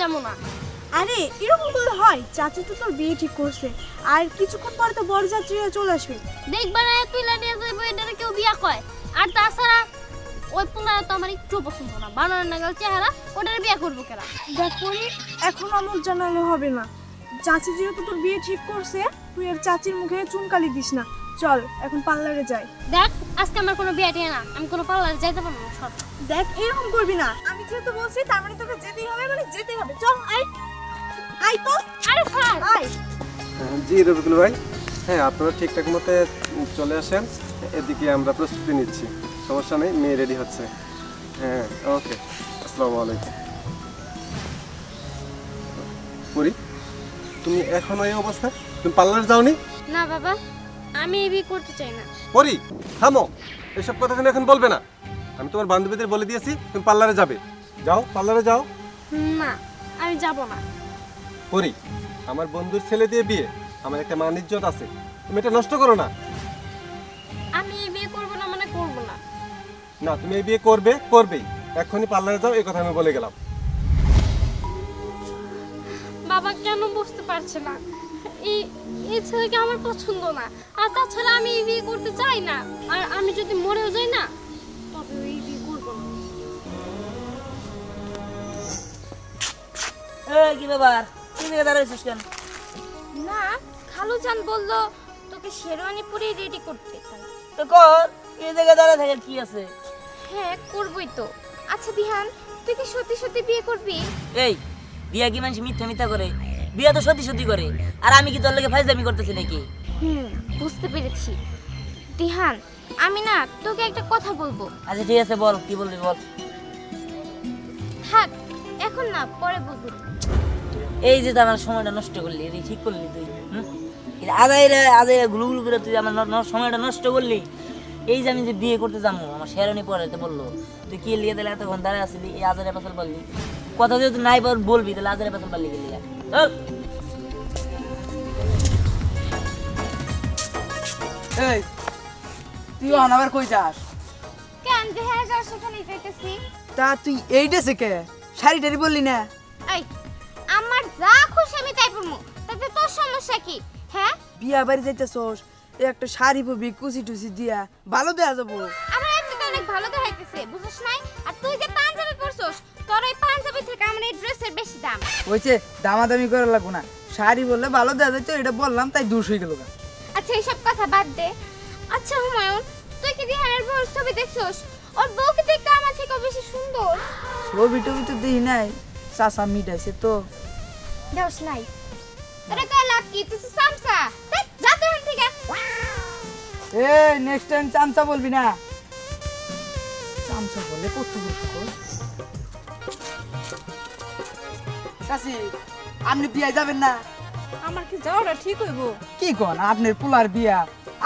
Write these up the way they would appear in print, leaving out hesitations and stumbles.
যাবো না। আরে এরকম করলে হয়? চাচি তো তোর বিয়ে ঠিক করছে, আর কিছুক্ষণ পরে তো বরযাত্রীরা চলে আসবে। দেখবা না তুই লানিয়ে যাইবো, এটারে কেউ বিয়া কয়? আর তাছাড়া ওই পোলাটা তো আমার একটু পছন্দ না, বানানোর নাগাল চেহারা, ওটারে বিয়া করবো কেনা? দেখ পরি, এখন আমল জানানো হবে না। চাচি যেহেতু তোর বিয়ে ঠিক করছে, তুই আর চাচির মুখে চুনকালি দিস না। চল এখন পার্লারে যাই। দেখ আজকে আমার কোনো বিয়ে টিয়ে না, আমি কোনো পার্লারে যাইতে পারবো না। সর। দেখ এরকম করবি না, আমি যেহেতু বলছি তার মানে তোকে যেতেই হবে, মানে যেতেই হবে। চল আই আই তো। আরে স্যার আই। জি রবিকুল ভাই, হ্যাঁ আপনারা ঠিকঠাক মতো চলে আসেন, এদিকে আমরা প্রস্তুতি নিচ্ছি। সমস্যা নেই, মেয়ে রেডি হচ্ছে। হ্যাঁ ওকে, আসসালামু আলাইকুম। পরি, তুমি এখনো এই অবস্থা? তুমি পার্লারে যাওনি? না বাবা, আমি এই বিয়ে করতে চাই না। পরি থামো, এসব কথা তুমি এখন বলবে না। আমি তোমার বান্ধবীদের বলে দিয়েছি তুমি পার্লারে যাবে। যাও পার্লারে যাও। না আমি যাব না। পরি, আমার বন্ধুর ছেলে দিয়ে বিয়ে, আমার একটা মান ইজ্জত আছে, তুমি এটা নষ্ট করো না। আমি এই বিয়ে করব না মানে করব না। না তুমি এই বিয়ে করবে, করবেই। এখনই পার্লারে যাও, এই কথা আমি বলে গেলাম। বাবা কেন বুঝতে পারছে না? এই ছেলেকে আমার পছন্দ না, আর তাছাড়া আমি এই বিয়ে করতে চাই না। আর আমি যদি মরেও যাই না, তবে এই বিয়ে করব না। এই কি ব্যাপার, তুই এদিকে দাঁড়াইছিস কেন? না, খালুজান বলল তোকে শেরওয়ানি পরে রেডি করতে। তো কর, এই জায়গায় দাঁড়ায় থাকে কি আছে? হ্যাঁ করবই তো। আচ্ছা দিহান, তুই কি সত্যি সত্যি বিয়ে করবি? এই বিয়া কি মানুষ মিথ্যা মিথ্যা করে? বিয়া তো সত্যি সত্যি করে। আর আমি কি তোর লগে ফাইজলামি করতেছি নাকি? বুঝতে পেরেছি। দিহান, আমি না তোকে একটা কথা বলবো। আচ্ছা ঠিক আছে, বল কি বলবি বল। থাক, এখন না, পরে বলবো। এই যে তুই আমার সময়টা নষ্ট করলি, এটা ঠিক করলি তুই? আদায় গুলু গুলু করে তুই আমার সময়টা নষ্ট করলি। এই যে আমি যে বিয়ে করতে যাবো, আমার শেরানি পরে তো বললো, তুই কি লিয়ে দিলে এতক্ষণ দাঁড়ায় আসলি, এই আজারে পাশাল বললি কথা যদি নাই বলবি, তাহলে আজারে পাশাল পারলি গেলি। এই তুই আবার কই যাস? কেন দেখায় যাস সেখানেই যাইতেছি। তা তুই এই ড্রেসে কে? শাড়ি টাড়ি বললি না? এই আমার যা খুশি আমি তাই পরমু, তাতে তোর সমস্যা কি? হ্যাঁ বিয়া বাড়ি যাইতেছস, একটা শাড়ি পরবি কুচি টুচি দিয়া, ভালো দেয়া যাবো। আমার এমনিতে অনেক ভালো দেখাইতেছে, বুঝছ নাই? আর তুই যে পাঞ্জাবি পরছস, তোর এই পাঞ্জাবি থেকে আমার এই ড্রেসের বেশি দাম। হইছে, দামাদামি করা লাগবো না। শাড়ি বললে ভালো দেয়া যাইতো, এটা বললাম তাই 200 হয়ে গেল। আচ্ছা এইসব কথা বাদ দে। আচ্ছা হুমায়ুন, তুই কি দিহানের বউর ছবি দেখছস? ওর বউ কি দেখতে আমার থেকে বেশি সুন্দর? ছবি টবি তো দেখি নাই, চাচা মিটাইছে তো। দেওস নাই তোরা কয় লাভ কি? তুই সামসা যা তো এখান থেকে। এই নেক্সট টাইম চামচা বলবি না। চামচা বলে কত বড়। কাশি, আপনি বিয়ে যাবেন না? আমার কি যাওয়াটা ঠিক হইব? কি কোন, আপনার পোলার বিয়া,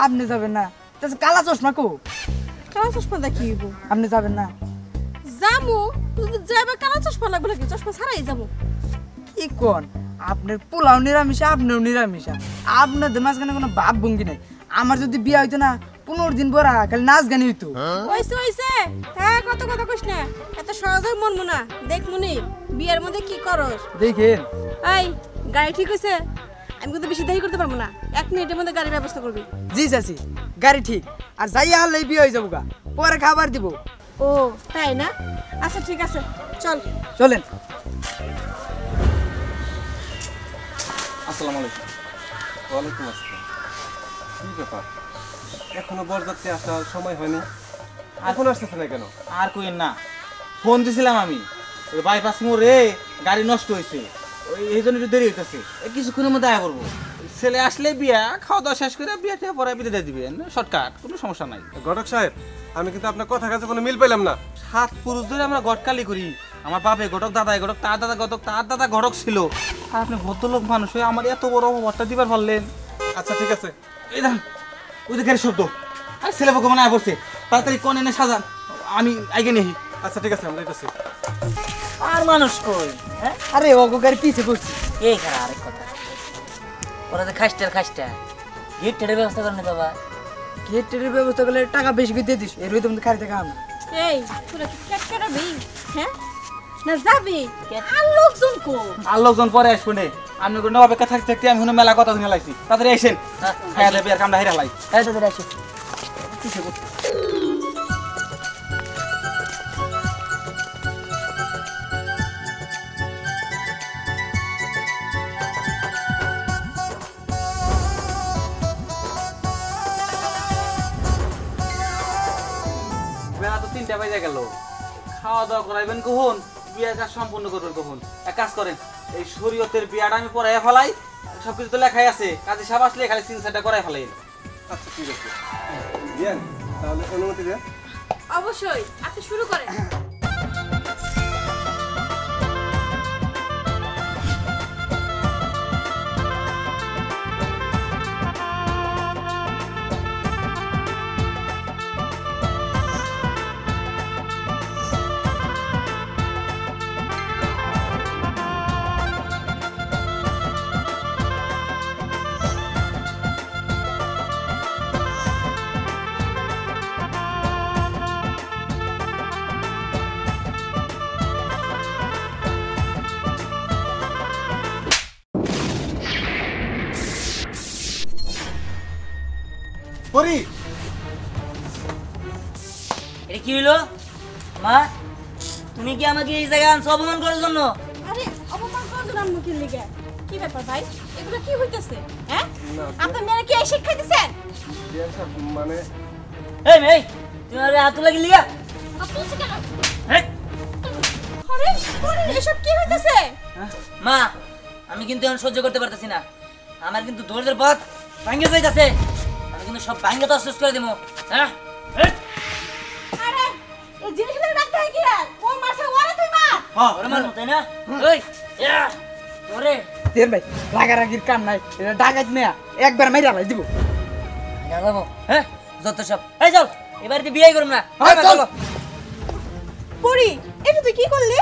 আপনি যাবেন না? তাহলে কালা চশমা কো? কালো চশমাটা কি হইব? আপনি যাবেন না? যামু, তুই যাইবা কালো চশমা লাগবে নাকি? চশমা ছাড়াই যাবো। কি কোন, আপনার পোলাও নিরামিষা, আপনিও নিরামিষা, আপনাদের মাঝখানে কোনো ভাব ভঙ্গি নাই। আমার যদি বিয়া হইতো না, 15 দিন পর খালি নাচ গানি হইতো। হইছে হইছে, হ্যাঁ কত কথা কইস না, এত সহজে মনমু না। দেখ মুনি, বিয়ের মধ্যে কি করস দেখেন। এই গাড়ি ঠিক হইছে? আমি কিন্তু বেশি দেরি করতে পারবো না, 1 মিনিটের মধ্যে গাড়ির ব্যবস্থা করবি। জি চাচি, গাড়ি ঠিক। আর যাইয়া হলে বিয়ে হয়ে যাবো গা, পরে খাবার দিব। ও তাই না? আচ্ছা ঠিক আছে, চল চলেন। আসসালামু আলাইকুম। ওয়ালাইকুম আসসালাম। কি ব্যাপার, এখনো বরযাত্রী আসার সময় হয়নি? এখন আসতেছে না কেন? আর কইেন না, ফোন দিছিলাম আমি, ওই বাইপাস মোড়ে গাড়ি নষ্ট হয়েছে, ওই এই জন্য একটু দেরি হইতেছে। কিছুক্ষণের মধ্যে আয়া করবো। ছেলে আসলে বিয়া খাওয়া দাওয়া শেষ করে বিয়া টিয়া পরে বিদায় দিয়ে দিবেন, শর্টকাট, কোনো সমস্যা নাই। ঘটক সাহেব, আমি কিন্তু আপনার কথা কাছে কোনো মিল পেলাম না। 7 পুরুষ ধরে আমরা গটকালি করি। আমার বাপে ঘটক, দাদাই ঘটক, তার দাদা ঘটক, তার দাদা ঘটক ছিল। আর আপনি ভদ্রলোক মানুষ হয়ে আমার এত বড় অপবাদটা দিবার পারলেন। আচ্ছা ঠিক আছে, এই দেন ওই যে গাড়ির শব্দ, আর ছেলে পক্ষ মনে আয় পড়ছে, তাড়াতাড়ি কনে এনে সাজান, আমি আগে নেই। আচ্ছা ঠিক আছে, আমরা যাইতেছি। আর মানুষ কই? হ্যাঁ আরে ওগো গাড়ি পিছে পড়ছি। এই খারাপ আরেক কথা, ওরা যে খাসটার খাসটা গেট টেডের ব্যবস্থা করেন বাবা। গেট টেডের ব্যবস্থা করলে টাকা বেশি করে দিয়ে দিস, এর ভিতরে খাড়ি টাকা আমি। এই তোরা কি কেট কাটাবি? হ্যাঁ না যাবি আর লোকজন কো আর লোকজন পরে আসবো নে আমি কোনো অপেক্ষা থাকতে থাকতে আমি মেলা কথা শুনে লাইছি তাড়াতাড়ি এসেন খাইয়া দেবে আর কামটা হেরা লাই এই তোদের আসো বেলা তো 3টা বাজে গেল খাওয়া দাওয়া করাইবেন কখন বিয়ের কাজ সম্পূর্ণ করবেন কখন এক কাজ করেন এই শরীয়তের বিয়াটা আমি পড়াইয়া ফেলাই সবকিছু তো লেখাই আছে কাজে সাব আসলে খালি সিনসারটা করাই ফেলাই আচ্ছা ঠিক আছে বিয়ান তাহলে অনুমতি দেন। অবশ্যই আপনি শুরু করেন পরি এটা কি হইলো মা তুমি কি আমাকে এই জায়গায় আনছো অপমান করার জন্য আরে অপমান করার জন্য আম্মু কি লিগে কি ব্যাপার ভাই এগুলো কি হইতাছে হ্যাঁ না, আপনার মেয়েরা কি এই শিক্ষা দিছেন বিয়ান সাহেব মানে এই মেয়ে তুমি আরে হাত লাগি লিগা আপনি হচ্ছে কেন এই, আরে পরে এসব কি হইতাছে মা আমি কিন্তু এখন সহ্য করতে পারতেছি না আমার কিন্তু ধৈর্যের পথ ভাঙ্গে যাইতাছে আমি কিন্তু সব ভাঙ্গে তো শেষ করে দেবো হ্যাঁ এই, আরে এই জিনিসগুলো রাখতে হয় কি রে ও মারছে ওরে তুই মা ওরে মারবো তাই না ওই ইয়া, ওরে দেন ভাই রাগারাগির কাম নাই এটা ডাকাত মেয়া একবার মাইরা লাই দিব যাবো হ্যাঁ যত সব এই চল এবারে তুই বিয়ে করুম না হ্যাঁ, চল। চলো পরি এটা তুই কি করলি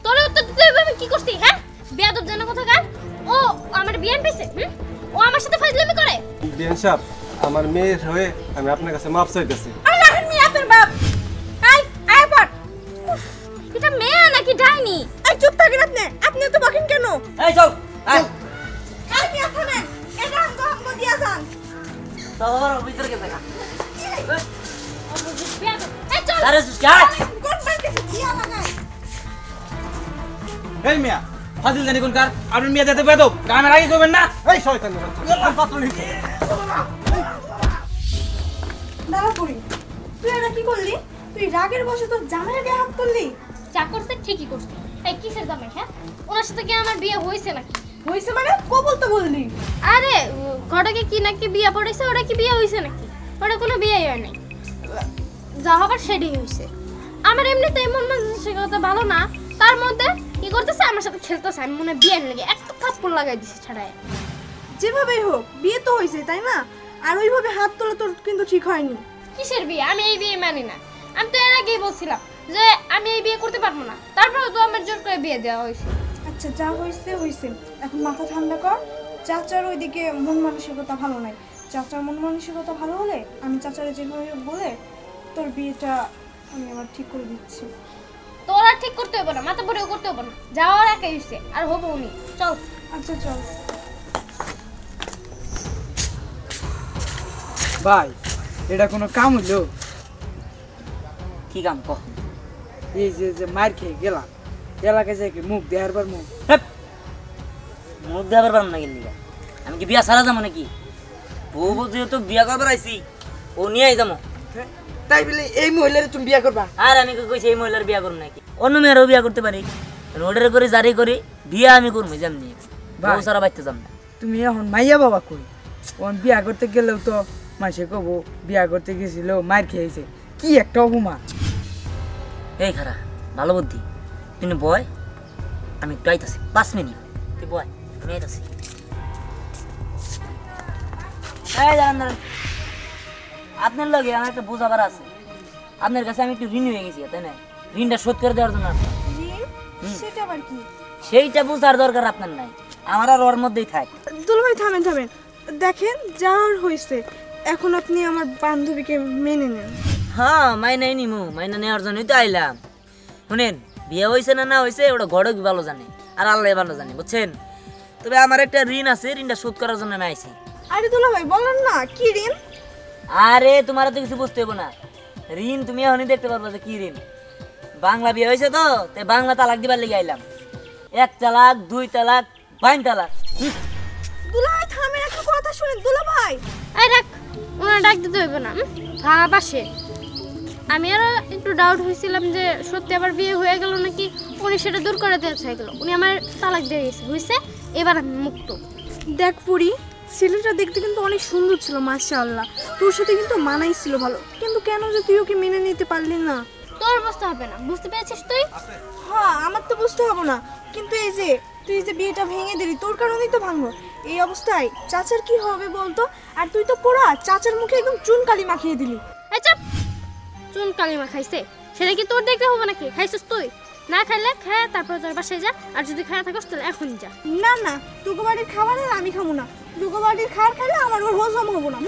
তোরে উত্তর দিতে হবে আমি কি করছি হ্যাঁ বেয়াদব জানা কথা কার ও আমার বিয়ান পেছে ও আমার সাথে ফাজলামি করে বিয়ান সাহেব আমার মেয়ের হয়ে আমি আপনার কাছে মাপ চাইতেছি আরে রাখেন মি আপনার বাপ আয় আয় পড় এটা মেয়ে নাকি ডাইনি আই চুপ থাকেন আপনি তো বকেন কেন এই চল আয় আর কি আপনারা এটা আমগো দিয়া যান তোর ভিতরে কে দেখা বেয়াদব এই চল আরে সুস্কি আয় কোন বাইকে দিয়া লাগায় এই মিয়া ফাজিল জানি কোন কার আপনি মিয়া যেতে বেদব কামের আগে করবেন না এই শয়তান পাত্র নিতে দাঁড়া পড়ি তুই এটা কি করলি তুই রাগের বশে তোর জামাইয়ের গায়ে হাত তুললি যা করছে ঠিকই করছে এই কিসের জামাই হ্যাঁ ওনার সাথে কি আমার বিয়ে হয়েছে নাকি হইছে মানে কবুল তো বললি আরে ঘটকে কি নাকি বিয়ে পড়েছে ওটা কি বিয়ে হয়েছে নাকি ওটা কোনো বিয়েই হয় নাই যা হবার সেটাই হয়েছে আমার এমনিতে এমন মানসিকতা ভালো না তার মধ্যে কি করতেছে আমার সাথে খেলতেছে আমি মনে হয় বিয়ে লেগে একটা থাপ্পড় লাগাই দিছে ছাড়াই যেভাবেই হোক বিয়ে তো হয়েছে তাই না আর ওইভাবে হাত তোলা তোর কিন্তু ঠিক হয়নি কিসের বিয়ে আমি এই বিয়ে মানি না আমি তো এর আগেই বলছিলাম যে আমি এই বিয়ে করতে পারবো না তারপরে তো আমার জোর করে বিয়ে দেওয়া হয়েছে আচ্ছা যা হয়েছে হয়েছে এখন মাথা ঠান্ডা কর চাচার ওইদিকে মন মানসিকতা ভালো নাই চাচার মন মানসিকতা ভালো হলে আমি চাচারে যেভাবে হোক বলে তোর বিয়েটা আমি আবার ঠিক করে দিচ্ছি তোর আর ঠিক করতে হবে না মাথা পরেও করতে হবে না যাওয়ার একাই হয়েছে আর হবো উনি চল আচ্ছা চল ভাই এটা কোনো কাম হইলো কি কাম কহ এই যে যে মার খেয়ে গেলাম এলাকায় যাই কি মুখ দেহার বার মুখ মুখ দেওয়ার পারম না গেলি আমি কি বিয়া সারা যাবো নাকি বউ বউ যেহেতু বিয়া করবার আইছি ও নিয়ে যাবো তাই বলে এই মহিলারে তুমি বিয়া করবা আর আমি কইছি এই মহিলার বিয়া করুম নাকি অন্য মেয়েরও বিয়া করতে পারি রোডের করে জারি করি বিয়া আমি করবো যেমনি বউ সারা বাইতে যাম না তুমি এখন মাইয়া বাবা কই ওন বিয়া করতে গেলেও তো মাসে কব বিয়া করতে গেছিল মার খেয়েছে কি একটা অপমান এই খারা ভালো বুদ্ধি তুমি বয় আমি একটু আইতাছি 5 মিনিট তুই বয় আমি আইতাছি এই দাঁড়ান দাঁড়ান আপনার লগে আমার একটা বোঝাবার আছে আপনার কাছে আমি একটু ঋণ হয়ে গেছি তাই না ঋণটা শোধ করে দেওয়ার জন্য আপনার। সেটা আবার কি সেইটা বোঝার দরকার আপনার নাই আমার আর ওর মধ্যেই থাক দুলাভাই থামেন থামেন দেখেন যার হয়েছে এখন আপনি আমার বান্ধবীকে মেনে নেন হ্যাঁ মাইনাই নিমু মাইনা নেওয়ার জন্যই তো আইলাম শুনেন বিয়ে হয়েছে না না হয়েছে ওটা ঘটক ভালো জানে আর আল্লাহ ভালো জানে বুঝছেন। তবে আমার একটা ঋণ আছে, ঋণটা শোধ করার জন্য আমি আইছি। আরে দুলা ভাই বলেন না কি ঋণ? আরে তোমার তো কিছু বুঝতে হবে না, ঋণ তুমি এখনই দেখতে পারবো যে কি ঋণ। বাংলা বিয়ে হয়েছে তো তাই বাংলা তালাক দিবার লেগে আইলাম। 1 তালাক 2 তালাক 5 তালাক। দুলা ভাই থামেন, একটা কথা শুনেন দুলা ভাই। এই রাখ, ওনার ডাক দিতে হইব না, ভাব আসে। আমি আরো একটু ডাউট হয়েছিলাম যে সত্যি আবার বিয়ে হয়ে গেল নাকি উনি সেটা দূর করে দিতে চাইছিল। উনি আমার তালাক দিয়ে গেছে হয়েছে, এবার আমি মুক্ত। দেখ পুরি, ছেলেটা দেখতে কিন্তু অনেক সুন্দর ছিল মাশাআল্লাহ, তোর সাথে কিন্তু মানাইছিল ভালো, কিন্তু কেন যে তুই ওকে মেনে নিতে পারলি না? তোর বুঝতে হবে না, বুঝতে পেরেছিস তুই? হ্যাঁ আমার তো বুঝতে হবে না, কিন্তু এই যে তুই যে বিয়েটা ভেঙে দিলি তোর কারণেই তো ভাঙলো। এই অবস্থায় চাচার কি হবে বলতো? আর তুই তো পোড়া চাচার মুখে একদম চুন কালি মাখিয়ে দিলি। আচ্ছা, চুন কালিমা খাইছে সেটা কি তোর দেখতে হবে নাকি? খাইছিস তুই? না খাইলে খায় তারপর তোর বাসায় যা, আর যদি খায় থাকিস তাহলে এখনই যা। না না, দুগো বাড়ির খাবার আর আমি খাবো না, দুগো বাড়ির খাবার খাইলে আমার ওর হজম হবো না।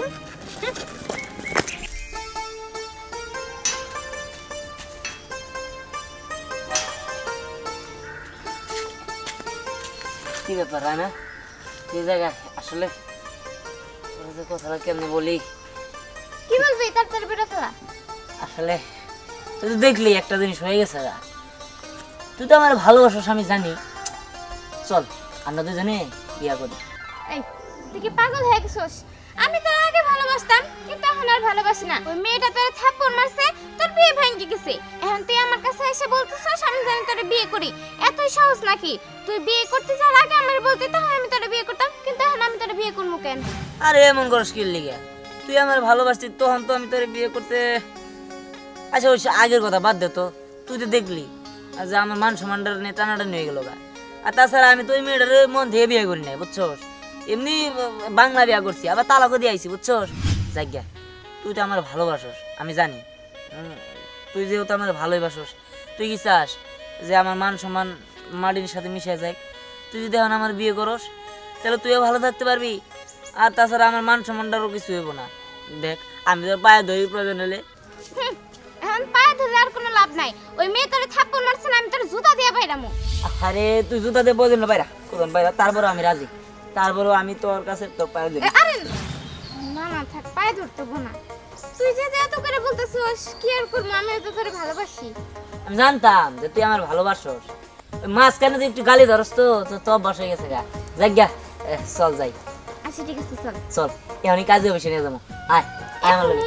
কি ব্যাপার রানা, এই জায়গায় আসলে তোর যে কথাটা কেমনে বলি। কি বলবি তাড়াতাড়ি বেরো ফেলা। আসলে তুই তো দেখলি একটা জিনিস হয়ে গেছে গা। তুই তো আমার ভালোবাসাস আমি জানি, চল আমরা দুজনে বিয়া করি। এই তুই কি পাগল হয়ে গেছিস? আমি তো আগে ভালোবাসতাম কিন্তু এখন আর ভালোবাসি না। ওই মেয়েটা তোর থাপ্পড় মারছে, তোর বিয়ে ভেঙে গেছে। এখন তুই আমার কাছে এসে বলতেছিস আমি জানি তোর বিয়ে করি। এতই সহজ নাকি? তুই বিয়ে করতে যাওয়ার আগে আমার বলতে তাহলে আমি তোর বিয়ে করতাম, কিন্তু এখন আমি তোর বিয়ে করবো কেন? আরে এমন করস কি লিগা? তুই আমার ভালোবাসতি তখন তো আমি তোর বিয়ে করতে। আচ্ছা ওই আগের কথা বাদ দে তো, তুই তো দেখলি আর যে আমার মান সম্মানটার নিয়ে টানাটানি হয়ে গেল গা। আর তাছাড়া আমি তো ওই মেয়েটার মন দিয়ে বিয়ে করি নাই বুঝছস, এমনি বাংলা বিয়া করছি, আবার তালাকও দিয়ে আইছি বুঝছস। জায়গা তুই তো আমার ভালোবাসস আমি জানি, তুই যেহেতু আমার ভালোবাসস, তুই কি চাস যে আমার মান সম্মান মাটির সাথে মিশে যায়? তুই যদি এখন আমার বিয়ে করস তাহলে তুইও ভালো থাকতে পারবি, আর তাছাড়া আমার মান সম্মানটারও কিছু হইব না। দেখ আমি তোর পায়ে ধরি প্রয়োজন হলে। এখন পায়ে ধরে আর কোনো লাভ নাই। ওই মেয়ে তোরে থাপ্পড় মারছে না, আমি তোর জুতা দিয়ে বাইরামু। আরে তুই জুতা দিয়ে প্রয়োজন বাইরা কোন বাইরা, তারপরও আমি রাজি, তারপরও আমি তোর কাছে তোর পায়ে ধরি। আরে না না থাক, পায়ে ধরতে হবো না। তুই যে এত করে বলতেছিস কি আর করবো, আমি তো তোরে ভালোবাসি। আমি জানতাম যে তুই আমার ভালোবাসস, ওই মাঝখানে তুই একটু গালি ধরস তো তো বসে গেছে গা। যাক চল যাই। আচ্ছা ঠিক আছে চল। চল এখনই কাজে বসে নিয়ে যাবো, আয় আয় আমার লগে।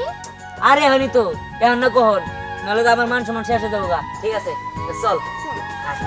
আরে এখনই তো, এখন না কখন, নাহলে তো আমার মান সম্মান শেষ হয়ে যাবো গা। ঠিক আছে চল আয়।